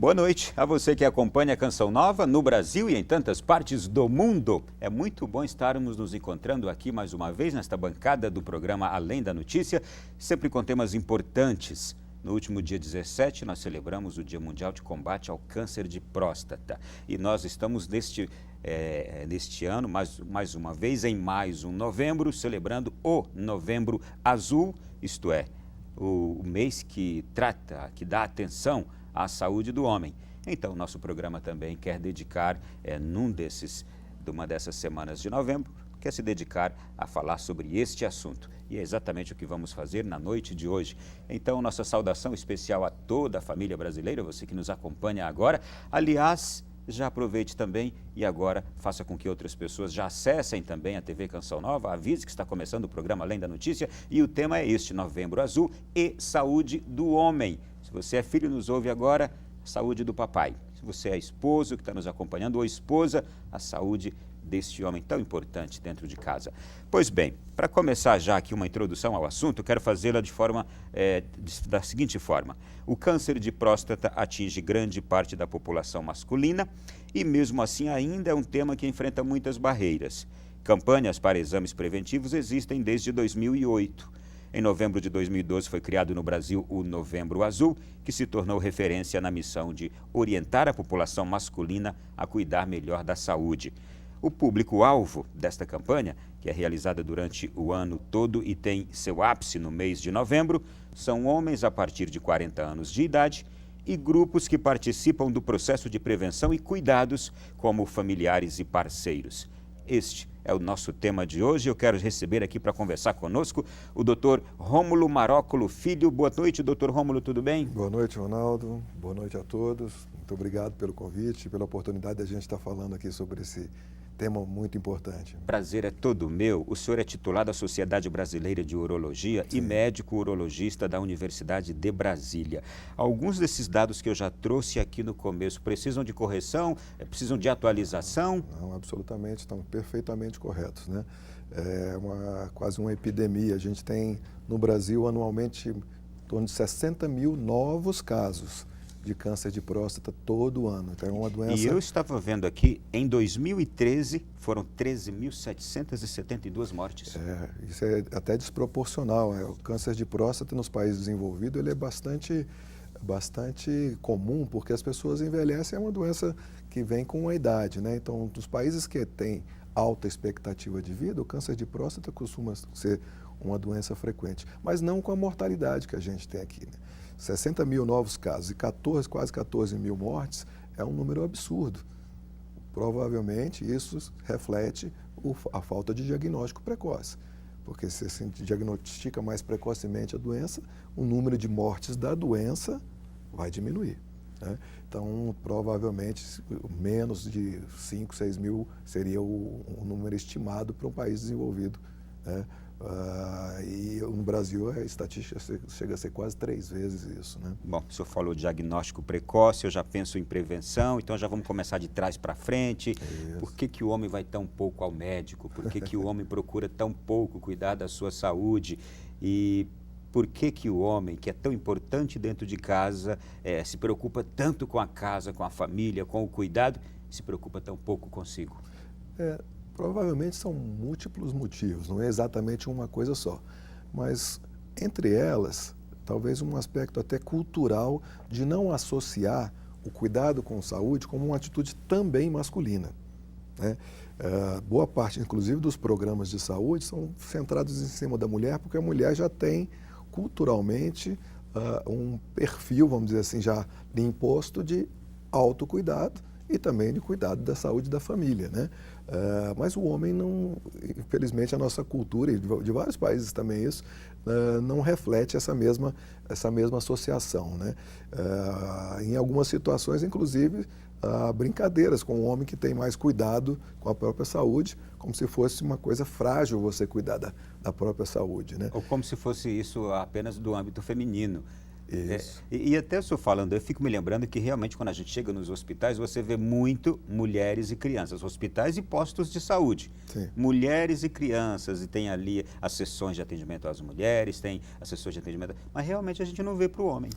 Boa noite a você que acompanha a Canção Nova no Brasil e em tantas partes do mundo. É muito bom estarmos nos encontrando aqui mais uma vez nesta bancada do programa Além da Notícia, sempre com temas importantes. No último dia 17, nós celebramos o Dia Mundial de Combate ao Câncer de Próstata. E nós estamos neste ano, mais uma vez, em mais um novembro, celebrando o Novembro Azul, isto é, o mês que dá atenção à saúde do homem. Então, nosso programa também quer dedicar, numa dessas semanas de novembro, quer se dedicar a falar sobre este assunto. E é exatamente o que vamos fazer na noite de hoje. Então, nossa saudação especial a toda a família brasileira, você que nos acompanha agora. Aliás, já aproveite também e agora faça com que outras pessoas já acessem também a TV Canção Nova, avise que está começando o programa Além da Notícia e o tema é este, Novembro Azul e Saúde do Homem. Se você é filho, nos ouve agora, saúde do papai. Se você é esposo que está nos acompanhando ou esposa, a saúde deste homem tão importante dentro de casa. Pois bem, para começar já aqui uma introdução ao assunto, quero fazê-la da seguinte forma. O câncer de próstata atinge grande parte da população masculina e mesmo assim ainda é um tema que enfrenta muitas barreiras. Campanhas para exames preventivos existem desde 2008. Em novembro de 2012 foi criado no Brasil o Novembro Azul, que se tornou referência na missão de orientar a população masculina a cuidar melhor da saúde. O público-alvo desta campanha, que é realizada durante o ano todo e tem seu ápice no mês de novembro, são homens a partir de 40 anos de idade e grupos que participam do processo de prevenção e cuidados, como familiares e parceiros. Este é o nosso tema de hoje. Eu quero receber aqui para conversar conosco o Dr. Rômulo Maróculo Filho. Boa noite, Dr. Rômulo, tudo bem? Boa noite, Ronaldo. Boa noite a todos. Muito obrigado pelo convite, pela oportunidade de a gente estar falando aqui sobre esse tema muito importante. Prazer é todo meu. O senhor é titular da Sociedade Brasileira de Urologia e médico urologista da Universidade de Brasília. Alguns desses dados que eu já trouxe aqui no começo precisam de correção? Precisam de atualização? Não, absolutamente, estão perfeitamente corretos, né? É quase uma epidemia. A gente tem no Brasil anualmente em torno de 60 mil novos casos de câncer de próstata todo ano. Então é uma doença... E eu estava vendo aqui, em 2013, foram 13.772 mortes. Isso é até desproporcional. O câncer de próstata nos países desenvolvidos ele é bastante comum, porque as pessoas envelhecem, é uma doença que vem com a idade, né? Então, dos países que têm alta expectativa de vida, o câncer de próstata costuma ser uma doença frequente, mas não com a mortalidade que a gente tem aqui, né? 60 mil novos casos e quase 14 mil mortes é um número absurdo. Provavelmente isso reflete a falta de diagnóstico precoce, porque se se diagnostica mais precocemente a doença, o número de mortes da doença vai diminuir, né? Então, provavelmente, menos de 5, 6 mil seria o número estimado para um país desenvolvido, né? E no Brasil a estatística chega a ser quase 3 vezes isso, né? Bom, o senhor falou de diagnóstico precoce, eu já penso em prevenção, então já vamos começar de trás para frente. Isso. Por que o homem vai tão pouco ao médico? Por que o homem procura tão pouco cuidar da sua saúde? E por que o homem, que é tão importante dentro de casa, se preocupa tanto com a casa, com a família, com o cuidado, se preocupa tão pouco consigo? Provavelmente são múltiplos motivos, não é exatamente uma coisa só. Mas, entre elas, talvez um aspecto até cultural de não associar o cuidado com saúde como uma atitude também masculina, né? Boa parte, inclusive, dos programas de saúde são centrados em cima da mulher, porque a mulher já tem, culturalmente, um perfil, vamos dizer assim, já imposto de autocuidado e também de cuidado da saúde da família, né? Mas o homem não, infelizmente a nossa cultura, e de vários países também isso, não reflete essa mesma associação, né? Em algumas situações, inclusive, brincadeiras com o homem que tem mais cuidado com a própria saúde, como se fosse uma coisa frágil você cuidar da própria saúde, né? Ou como se fosse isso apenas do âmbito feminino. Isso. E até o senhor falando, eu fico me lembrando que realmente quando a gente chega nos hospitais, você vê muito mulheres e crianças, hospitais e postos de saúde. Sim. Mulheres e crianças, e tem ali as sessões de atendimento às mulheres, tem as sessões de atendimento, mas realmente a gente não vê para o homem.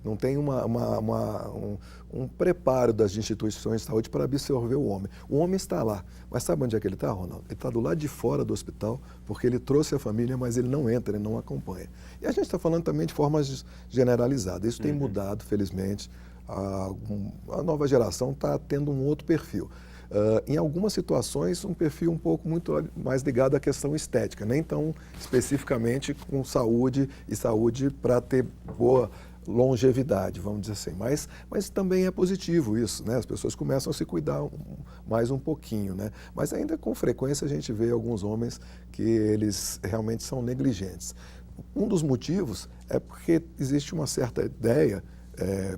Não tem um preparo das instituições de saúde para absorver o homem. O homem está lá, mas sabe onde é que ele está, Ronaldo? Ele está do lado de fora do hospital, porque ele trouxe a família, mas ele não entra, ele não acompanha. E a gente está falando também de formas generalizadas. Isso tem mudado, felizmente. A nova geração está tendo um outro perfil. Em algumas situações, um perfil um pouco muito mais ligado à questão estética, nem tão especificamente com saúde e saúde para ter boa longevidade, vamos dizer assim. Mas também é positivo isso, né? As pessoas começam a se cuidar mais um pouquinho, né? Mas ainda com frequência a gente vê alguns homens que eles realmente são negligentes. Um dos motivos é porque existe uma certa ideia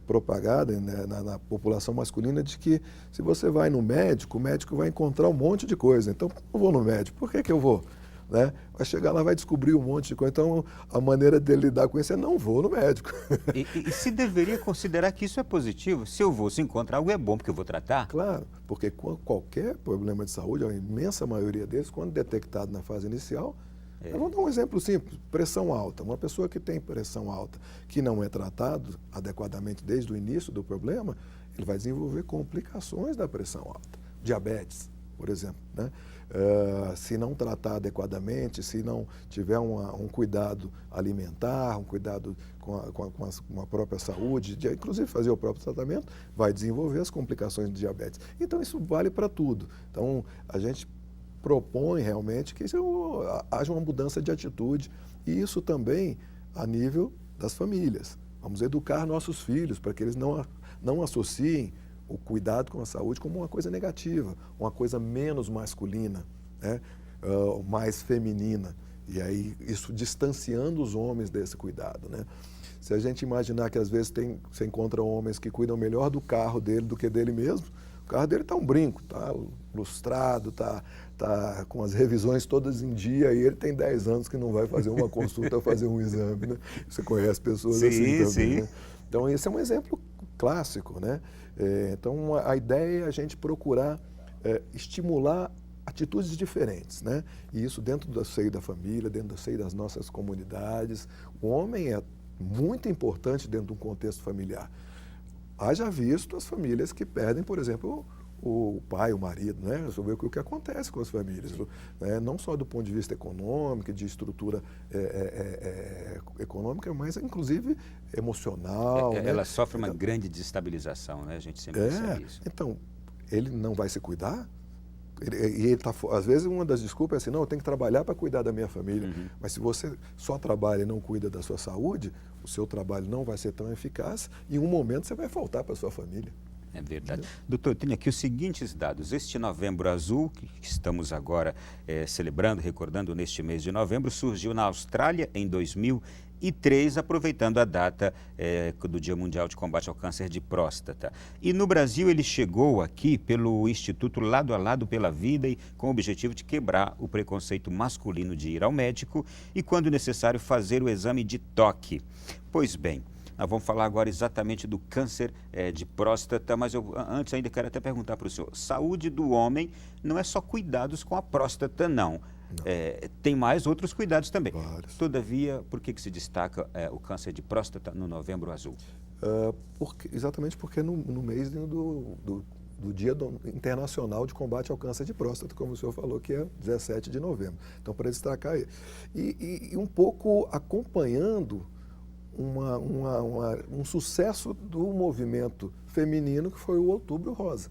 propagada, né, na população masculina de que se você vai no médico, o médico vai encontrar um monte de coisa. Então, eu vou no médico, por que eu vou? Né? Vai chegar lá, vai descobrir um monte de coisa. Então, a maneira dele lidar com isso é não vou no médico. E se deveria considerar que isso é positivo? Se eu vou, se encontrar algo é bom, porque eu vou tratar? Claro, porque qualquer problema de saúde, a imensa maioria deles, quando detectado na fase inicial, vamos dar um exemplo simples, pressão alta. Uma pessoa que tem pressão alta, que não é tratado adequadamente desde o início do problema, ele vai desenvolver complicações da pressão alta. Diabetes, por exemplo, né? Se não tratar adequadamente, se não tiver um cuidado alimentar, um cuidado com a própria saúde, inclusive fazer o próprio tratamento, vai desenvolver as complicações de diabetes. Então, isso vale para tudo. Então, a gente propõe realmente que haja uma mudança de atitude, e isso também a nível das famílias. Vamos educar nossos filhos para que eles não associem o cuidado com a saúde como uma coisa negativa, uma coisa menos masculina, né? Mais feminina. E aí isso distanciando os homens desse cuidado, né? Se a gente imaginar que às vezes você encontra homens que cuidam melhor do carro dele do que dele mesmo, o carro dele está um brinco, está lustrado, está com as revisões todas em dia, e ele tem 10 anos que não vai fazer uma consulta, fazer um exame, né? Você conhece pessoas assim também, sim. né? Então, esse é um exemplo clássico, né? Então, a ideia é a gente procurar estimular atitudes diferentes, né? E isso dentro do seio da família, dentro do seio das nossas comunidades. O homem é muito importante dentro de um contexto familiar. Haja visto as famílias que perdem, por exemplo, o pai, o marido, né? Você vê o que acontece com as famílias, né? Não só do ponto de vista econômico, de estrutura econômica, mas inclusive emocional. Né? Ela sofre uma grande desestabilização, né? A gente sempre percebe isso. Então, ele não vai se cuidar? Às vezes uma das desculpas é assim, não, eu tenho que trabalhar para cuidar da minha família. Mas se você só trabalha e não cuida da sua saúde, o seu trabalho não vai ser tão eficaz e em um momento você vai faltar para a sua família. É verdade. Doutor, tenho aqui os seguintes dados. Este Novembro Azul, que estamos agora celebrando, recordando neste mês de novembro, surgiu na Austrália em 2003, aproveitando a data do Dia Mundial de Combate ao Câncer de Próstata. E no Brasil ele chegou aqui pelo Instituto Lado a Lado pela Vida e com o objetivo de quebrar o preconceito masculino de ir ao médico e, quando necessário, fazer o exame de toque. Pois bem, nós vamos falar agora exatamente do câncer de próstata, mas eu antes ainda quero até perguntar para o senhor, saúde do homem não é só cuidados com a próstata, não. Tem mais outros cuidados também. Vários. Todavia, por que se destaca o câncer de próstata no Novembro Azul? Exatamente porque no mês do Dia Internacional de Combate ao Câncer de Próstata, como o senhor falou, que é 17 de novembro. Então, para destacar ele. E um pouco acompanhando um sucesso do movimento feminino, que foi o Outubro Rosa.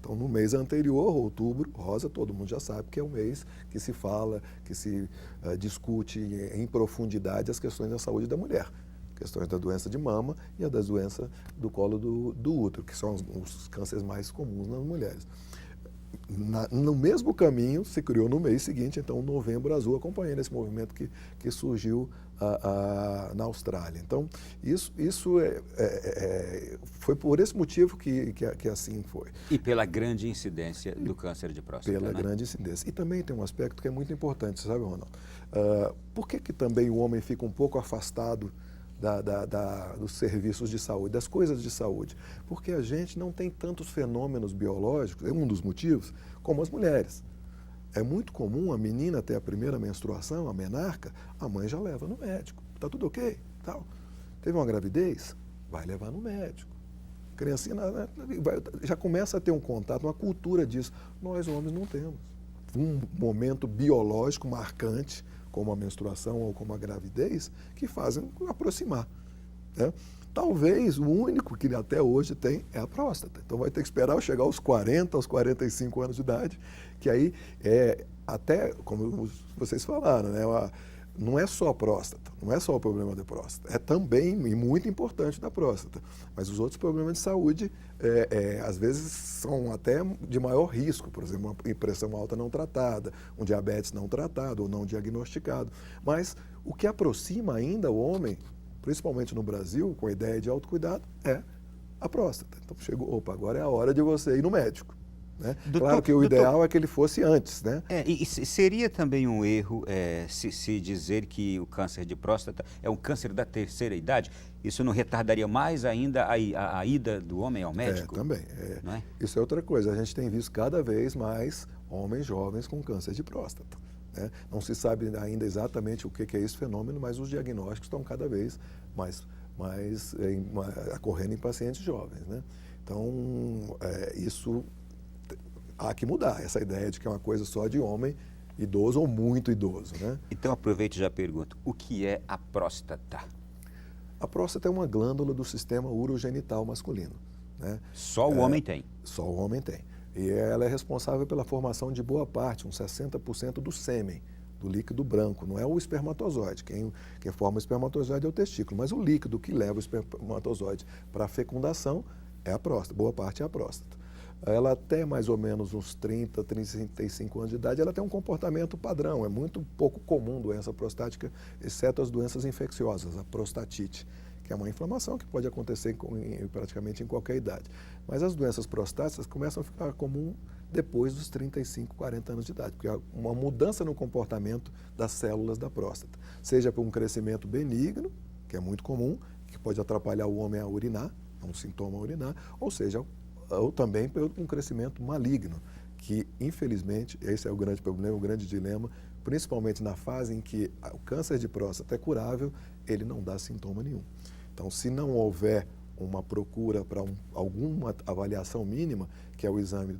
Então, no mês anterior, Outubro Rosa, todo mundo já sabe que é o mês que se fala, que se discute em profundidade as questões da saúde da mulher. Questões da doença de mama e a das doenças do colo do útero, que são os cânceres mais comuns nas mulheres. No mesmo caminho, se criou no mês seguinte, então, o Novembro Azul, acompanhando esse movimento que surgiu na Austrália. Então, isso foi por esse motivo que assim foi. E pela grande incidência do câncer de próstata, Pela né? grande incidência. E também tem um aspecto que é muito importante, sabe, Ronaldo? Por que também o homem fica um pouco afastado dos serviços de saúde, das coisas de saúde, porque a gente não tem tantos fenômenos biológicos, é um dos motivos, como as mulheres. É muito comum a menina ter a primeira menstruação, a menarca, a mãe já leva no médico. Está tudo ok? Tal. Teve uma gravidez? Vai levar no médico. Criancinha já começa a ter um contato, uma cultura disso. Nós, homens, não temos. Um momento biológico marcante, como a menstruação ou como a gravidez, que fazem aproximar, né? Talvez o único que até hoje tem é a próstata. Então vai ter que esperar eu chegar aos 40, aos 45 anos de idade, que aí até, como vocês falaram, né, não é só a próstata, não é só o problema da próstata, é também e muito importante da próstata. Mas os outros problemas de saúde, às vezes, são até de maior risco, por exemplo, uma pressão alta não tratada, um diabetes não tratado ou não diagnosticado. Mas o que aproxima ainda o homem, principalmente no Brasil, com a ideia de autocuidado, é a próstata. Então chegou, agora é a hora de você ir no médico, né? Claro que o ideal é que ele fosse antes, né? E seria também um erro se dizer que o câncer de próstata é um câncer da terceira idade? Isso não retardaria mais ainda a ida do homem ao médico? Também. Não é? Isso é outra coisa. A gente tem visto cada vez mais homens jovens com câncer de próstata, né? Não se sabe ainda exatamente o que é esse fenômeno, mas os diagnósticos estão cada vez mais ocorrendo em pacientes jovens, né? Então, isso há que mudar, essa ideia de que é uma coisa só de homem idoso ou muito idoso, né? Então, aproveito e já pergunto, o que é a próstata? A próstata é uma glândula do sistema urogenital masculino, né? Só o homem tem? Só o homem tem. E ela é responsável pela formação de boa parte, uns 60% do sêmen, do líquido branco. Não é o espermatozoide. Quem forma o espermatozoide é o testículo, mas o líquido que leva o espermatozoide para a fecundação é a próstata, boa parte é a próstata. Ela até mais ou menos uns 30, 35 anos de idade, ela tem um comportamento padrão. É muito pouco comum doença prostática, exceto as doenças infecciosas, a prostatite, que é uma inflamação que pode acontecer praticamente em qualquer idade. Mas as doenças prostáticas começam a ficar comum depois dos 35, 40 anos de idade, porque há uma mudança no comportamento das células da próstata, seja por um crescimento benigno, que é muito comum, que pode atrapalhar o homem a urinar, é um sintoma a urinar, ou também por um crescimento maligno, que infelizmente, esse é o grande problema, o grande dilema, principalmente na fase em que o câncer de próstata é curável, ele não dá sintoma nenhum. Então, se não houver uma procura para alguma avaliação mínima, que é o exame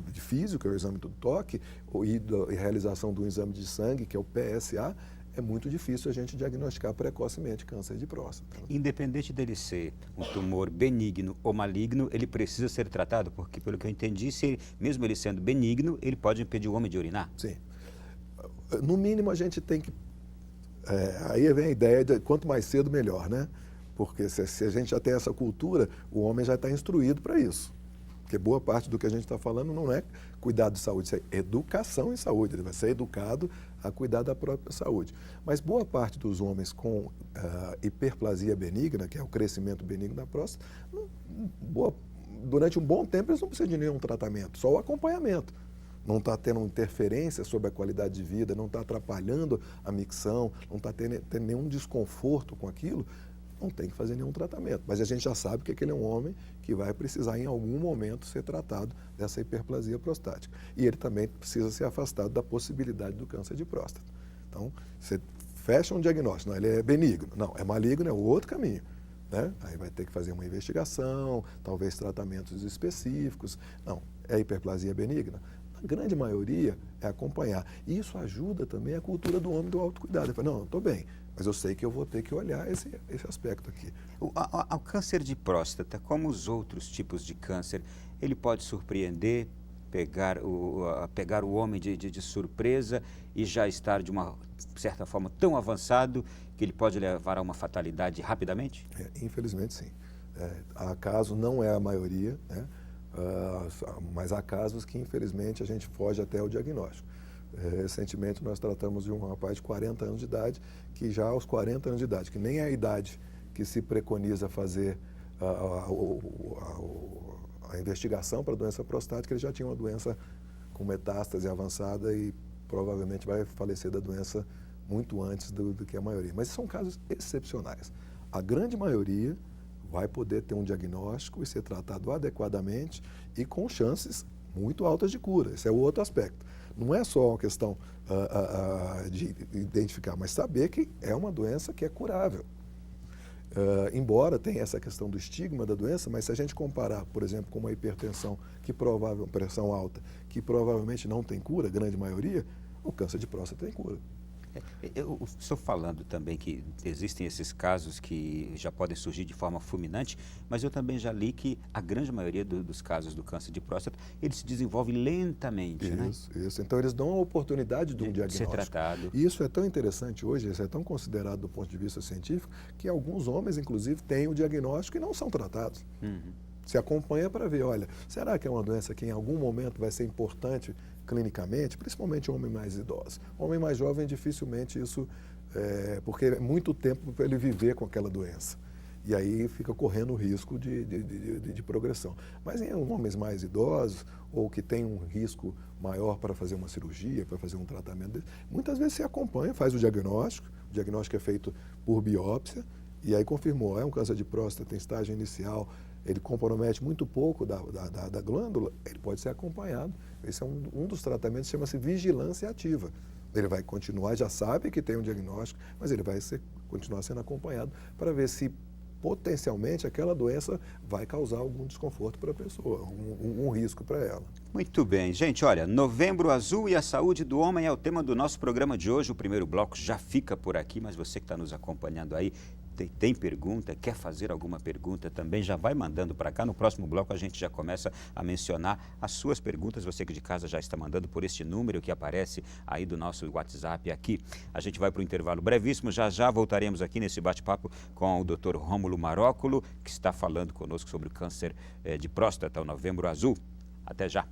de físico, que é o exame do toque, e realização do exame de sangue, que é o PSA, é muito difícil a gente diagnosticar precocemente câncer de próstata. Independente dele ser um tumor benigno ou maligno, ele precisa ser tratado, porque, pelo que eu entendi, mesmo ele sendo benigno, ele pode impedir o homem de urinar? Sim. No mínimo, a gente tem que... aí vem a ideia de quanto mais cedo, melhor, né? Porque se a gente já tem essa cultura, o homem já está instruído para isso. Porque boa parte do que a gente está falando não é cuidado de saúde, isso é educação em saúde. Ele vai ser educado a cuidar da própria saúde. Mas boa parte dos homens com hiperplasia benigna, que é o crescimento benigno da próstata, durante um bom tempo eles não precisam de nenhum tratamento, só o acompanhamento. Não está tendo interferência sobre a qualidade de vida, não está atrapalhando a micção, não está tendo nenhum desconforto com aquilo, não tem que fazer nenhum tratamento. Mas a gente já sabe que aquele é um homem que vai precisar em algum momento ser tratado dessa hiperplasia prostática. E ele também precisa ser afastado da possibilidade do câncer de próstata. Então, você fecha um diagnóstico, não, ele é benigno. Não, é maligno, é o outro caminho, né? Aí vai ter que fazer uma investigação, talvez tratamentos específicos. Não, é hiperplasia benigna? A grande maioria é acompanhar. E isso ajuda também a cultura do homem do autocuidado. Ele fala, não, estou bem, mas eu sei que eu vou ter que olhar esse aspecto aqui. O câncer de próstata, como os outros tipos de câncer, ele pode surpreender, pegar o homem de surpresa e já estar de uma certa forma tão avançado que ele pode levar a uma fatalidade rapidamente? Infelizmente, sim. Há casos, não é a maioria, né? Mas há casos que, infelizmente, a gente foge até o diagnóstico. Recentemente, nós tratamos de um rapaz de 40 anos de idade, que já aos 40 anos de idade, que nem é a idade que se preconiza fazer a investigação para a doença prostática, ele já tinha uma doença com metástase avançada e provavelmente vai falecer da doença muito antes do que a maioria. Mas são casos excepcionais. a grande maioria vai poder ter um diagnóstico e ser tratado adequadamente e com chances muito altas de cura. Esse é o outro aspecto. Não é só uma questão de identificar, mas saber que é uma doença que é curável. Embora tenha essa questão do estigma da doença, mas se a gente comparar, por exemplo, com uma hipertensão pressão alta, que provavelmente não tem cura, a grande maioria, o câncer de próstata tem cura. Eu estou falando também que existem esses casos que já podem surgir de forma fulminante, mas eu também já li que a grande maioria dos casos do câncer de próstata, ele se desenvolve lentamente, Isso. Então, eles dão a oportunidade de um diagnóstico. Ser tratado. E isso é tão interessante hoje, isso é tão considerado do ponto de vista científico, que alguns homens, inclusive, têm o diagnóstico e não são tratados. Se acompanha para ver, olha, será que é uma doença que em algum momento vai ser importante clinicamente, principalmente homem mais idoso. Homem mais jovem, dificilmente isso, porque é muito tempo para ele viver com aquela doença. E aí fica correndo o risco de progressão. Mas em homens mais idosos, ou que tem um risco maior para fazer uma cirurgia, para fazer um tratamento, muitas vezes se acompanha, faz o diagnóstico é feito por biópsia, e aí confirmou, é um câncer de próstata em estágio inicial, ele compromete muito pouco da glândula, ele pode ser acompanhado. Esse é um dos tratamentos, chama-se vigilância ativa. Ele vai continuar, já sabe que tem um diagnóstico, mas ele vai continuar sendo acompanhado para ver se potencialmente aquela doença vai causar algum desconforto para a pessoa, um risco para ela. Muito bem, gente, olha, Novembro Azul e a saúde do homem é o tema do nosso programa de hoje. O primeiro bloco já fica por aqui, mas você que está nos acompanhando aí, tem pergunta, quer fazer alguma pergunta também, já vai mandando para cá. No próximo bloco a gente já começa a mencionar as suas perguntas. Você que de casa já está mandando por este número que aparece aí do nosso WhatsApp aqui. A gente vai para o intervalo brevíssimo, já voltaremos aqui nesse bate-papo com o Dr. Rômulo Marróculo, que está falando conosco sobre o câncer de próstata, o Novembro Azul. Até já!